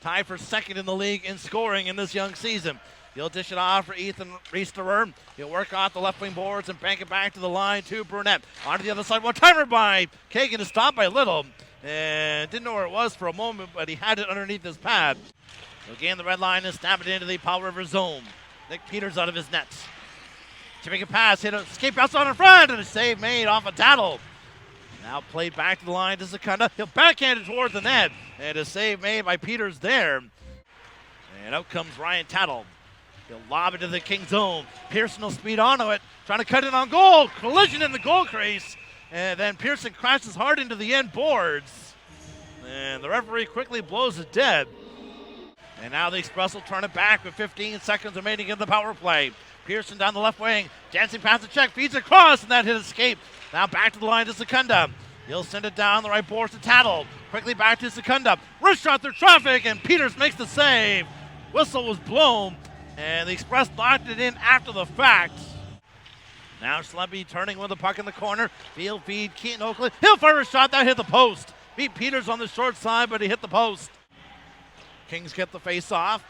tied for second in the league in scoring in this young season. He'll dish it off for Ethan Reisterer. He'll work off the left wing boards and bank it back to the line to Brunette. Onto the other side, one-timer by Kagan is stopped by Little. And didn't know where it was for a moment, but he had it underneath his pad. He'll gain the red line and snap it into the Powell River zone. Nick Peters out of his nets. To make a pass, hit a escape outside in front, and a save made off a Tattle. Now played back to the line to Secunda. He'll backhand it towards the net, and a save made by Peters there. And out comes Ryan Tattle. He'll lob it to the King zone. Pearson will speed onto it, trying to cut it on goal. Collision in the goal crease. And then Pearson crashes hard into the end boards. And the referee quickly blows it dead. And now the Express will turn it back with 15 seconds remaining in the power play. Pearson down the left wing. Dancing past the check, feeds across, and that hit escape. Now back to the line to Secunda. He'll send it down the right boards to Tattle. Quickly back to Secunda. Wrist shot through traffic, and Peters makes the save. Whistle was blown. And the Express knocked it in after the fact. Now Schlebby turning with the puck in the corner. Field feed, Keaton Oakley. He'll fire a shot that hit the post. Beat Peters on the short side, but he hit the post. Kings get the face off.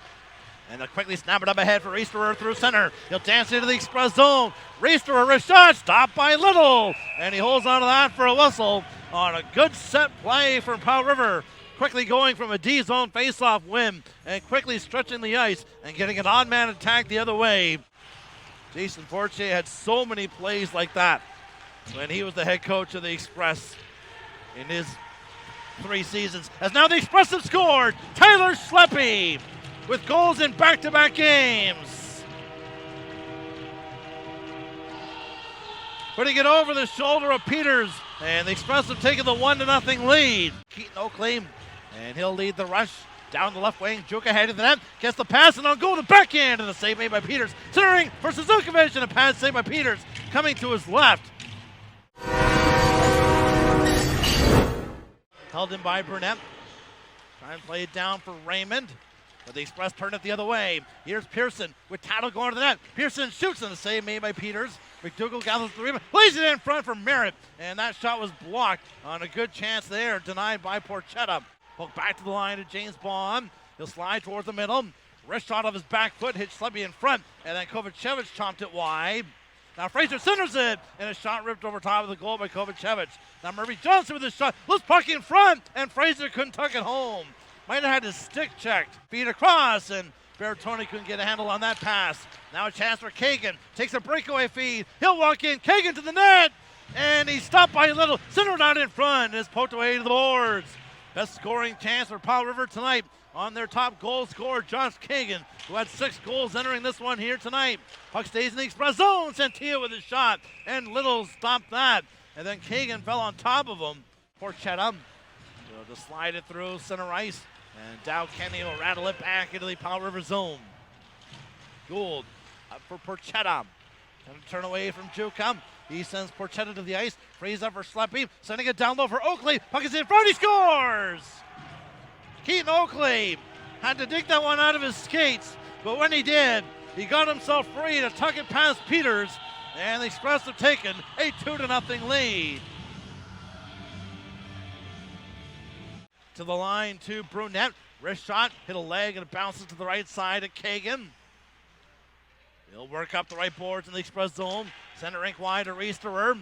And they'll quickly snap it up ahead for Reisterer through center. He'll dance into the Express zone. Reisterer, wrist shot, stopped by Little. And he holds on to that for a whistle on a good set play from Powell River. Quickly going from a D-zone face-off win and quickly stretching the ice and getting an odd-man attack the other way. Jason Fortier had so many plays like that when he was the head coach of the Express in his 3 seasons. As now the Express have scored. Tyler Schleppy with goals in back-to-back games. Putting it over the shoulder of Peters, and the Express have taken the 1-0 lead. Keaton Oakley. And he'll lead the rush down the left wing. Juk ahead of the net. Gets the pass and on goal to backhand. And a save made by Peters. Centering for Suzukovic and a pass saved by Peters. Coming to his left. Held in by Burnett. Trying to play it down for Raymond. But the Express turn it the other way. Here's Pearson with Tattle going to the net. Pearson shoots and a save made by Peters. McDougall gathers the rebound. Plays it in front for Merritt. And that shot was blocked on a good chance there. Denied by Porchetta. Hook back to the line to James Bond. He'll slide towards the middle. Wrist shot of his back foot, hit Schlebby in front, and then Kovacevic chomped it wide. Now Fraser centers it, and a shot ripped over top of the goal by Kovacevic. Now Murphy Johnson with his shot, loose puck in front, and Fraser couldn't tuck it home. Might have had his stick checked. Feed across, and Bertoni couldn't get a handle on that pass. Now a chance for Kagan. Takes a breakaway feed. He'll walk in. Kagan to the net, and he's stopped by Little. Centered out in front, and is poked away to the boards. Best scoring chance for Powell River tonight on their top goal scorer, Josh Kagan, who had 6 goals entering this one here tonight. Puck stays in the Express zone. Santillo with his shot, and Little stopped that. And then Kagan fell on top of him. Porchetta will just slide it through center ice, and Dow Kenny will rattle it back into the Powell River zone. Gould up for Porchetta. Going to turn away from Juka. He sends Porchetta to the ice. Frees up for Schleppy. Sending it down low for Oakley. Puck is in front. He scores! Keaton Oakley had to dig that one out of his skates. But when he did, he got himself free to tuck it past Peters. And the Express have taken a 2-0 lead. To the line to Brunette. Wrist shot. Hit a leg and it bounces to the right side of Kagan. He'll work up the right boards in the Express zone. Center rink wide to Reisterer.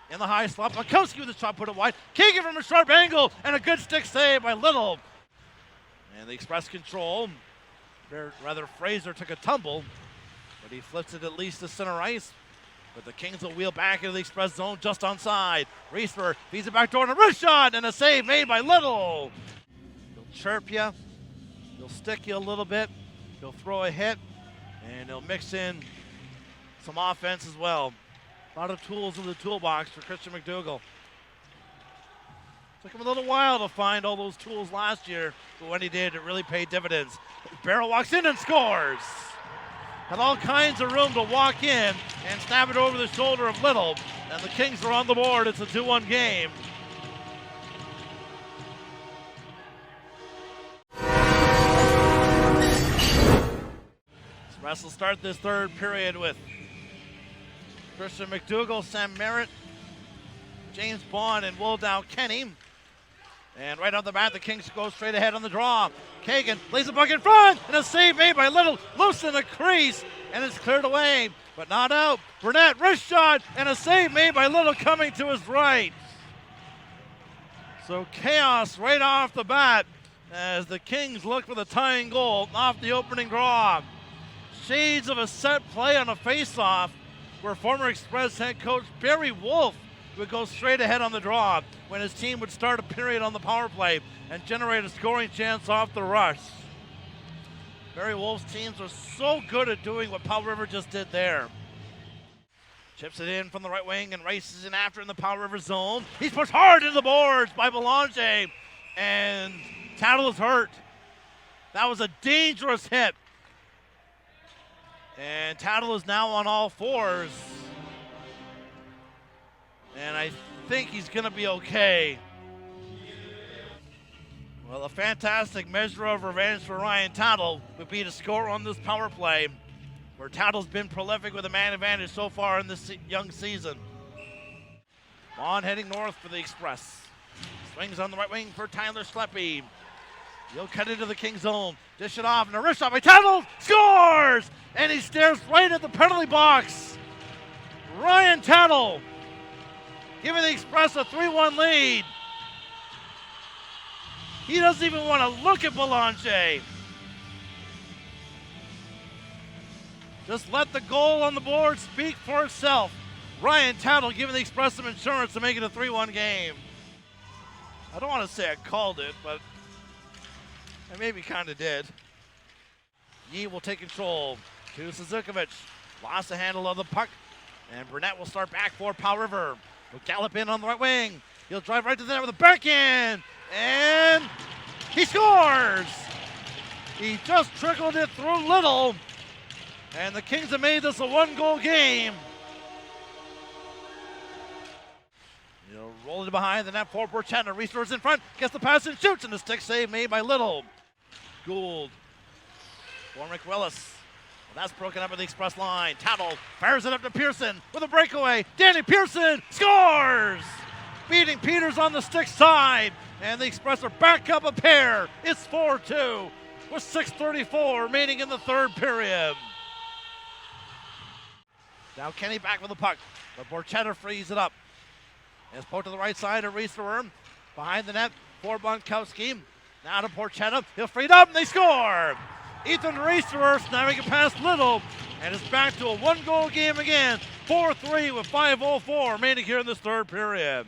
In the high slot, Makowski with the shot put it wide. Kagan from a sharp angle, and a good stick save by Little. And the Express control. Rather, Fraser took a tumble, but he flips it at least to center ice. But the Kings will wheel back into the Express zone just onside. Reisterer feeds it back door and a wrist shot, and a save made by Little. He'll chirp you. He'll stick you a little bit. He'll throw a hit. And he'll mix in some offense as well. A lot of tools in the toolbox for Christian McDougall. Took him a little while to find all those tools last year, but when he did, it really paid dividends. Barrow walks in and scores. Had all kinds of room to walk in and stab it over the shoulder of Little, and the Kings are on the board. It's a 2-1 game. Express will start this third period with Christian McDougall, Sam Merritt, James Bond, and Will Dow Kenny. And right off the bat, the Kings go straight ahead on the draw. Kagan lays the puck in front, and a save made by Little. Loose in the crease, and it's cleared away, but not out. Burnett, wrist shot, and a save made by Little coming to his right. So chaos right off the bat as the Kings look for the tying goal off the opening draw. Shades of a set play on a face-off where former Express head coach Barry Wolf would go straight ahead on the draw when his team would start a period on the power play and generate a scoring chance off the rush. Barry Wolf's teams are so good at doing what Powell River just did there. Chips it in from the right wing and races in after in the Powell River zone. He's pushed hard into the boards by Belanger, and Tattle is hurt. That was a dangerous hit. And Tattle is now on all fours. And I think he's going to be okay. Well, a fantastic measure of revenge for Ryan Tattle would be to score on this power play, where Tattle's been prolific with a man advantage so far in this young season. Vaughn heading north for the Express. Swings on the right wing for Tyler Schleppe. He'll cut into the King zone. Dish it off, and a wrist shot by Tattle. Scores! And he stares right at the penalty box. Ryan Tattle giving the Express a 3-1 lead. He doesn't even want to look at Belanger. Just let the goal on the board speak for itself. Ryan Tattle giving the Express some insurance to make it a 3-1 game. I don't want to say I called it, but I maybe kind of did. Yee will take control to Suzukovic. Lost the handle of the puck, and Burnett will start back for Powell River. He'll gallop in on the right wing. He'll drive right to the net with a backhand, and he scores! He just trickled it through Little, and the Kings have made this a one-goal game. He'll roll it behind the net for Borchetta. Restores in front, gets the pass and shoots, and the stick save made by Little. Gould for McWillis. Well, that's broken up at the Express line. Tattle fires it up to Pearson with a breakaway. Danny Pearson scores! Beating Peters on the stick side, and the Express are back up a pair. It's 4-2 with 6:34 remaining in the third period. Now Kenny back with the puck, but Borchetta frees it up. It's poked to the right side of Riesterworm. Behind the net for Bunkowski. Now to Borchetta. He'll free it up, and they score! Ethan Riesterworm snapping it past Little, and it's back to a one-goal game again. 4-3 with 5:04 remaining here in this third period.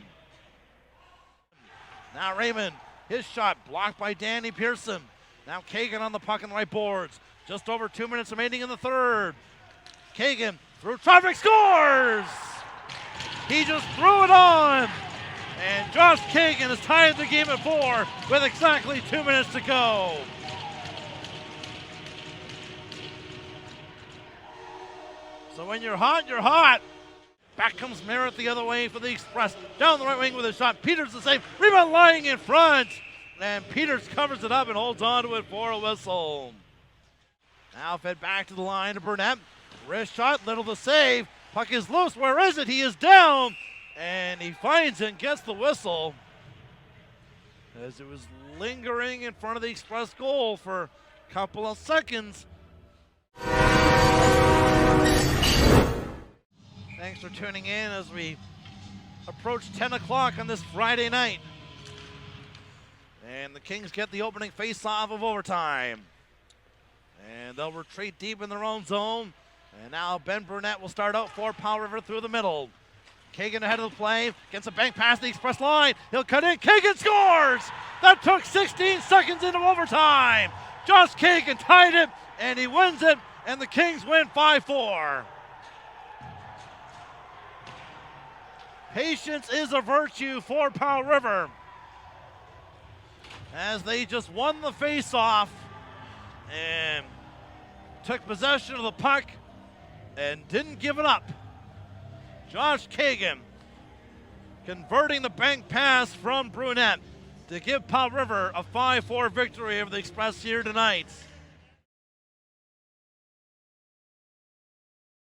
Now Raymond, his shot blocked by Danny Pearson. Now Kagan on the puck in the right boards. Just over 2 minutes remaining in the third. Kagan through traffic, scores! He just threw it on. And Josh Kagan has tied the game at 4 with exactly 2 minutes to go. So when you're hot, you're hot. Back comes Merritt the other way for the Express. Down the right wing with a shot. Peters the save. Rebound lying in front. And Peters covers it up and holds on to it for a whistle. Now fed back to the line to Burnett. Wrist shot, Little the save. Puck is loose. Where is it? He is down. And he finds it and gets the whistle as it was lingering in front of the Express goal for a couple of seconds. Thanks for tuning in as we approach 10 o'clock on this Friday night. And the Kings get the opening face-off of overtime. And they'll retreat deep in their own zone. And now Ben Burnett will start out for Powell River through the middle. Kagan ahead of the play, gets a bank past the Express line. He'll cut in, Kagan scores! That took 16 seconds into overtime. Josh Kagan tied it, and he wins it, and the Kings win 5-4. Patience is a virtue for Powell River, as they just won the face-off and took possession of the puck and didn't give it up. Josh Kagan converting the bank pass from Brunette to give Powell River a 5-4 victory over the Express here tonight.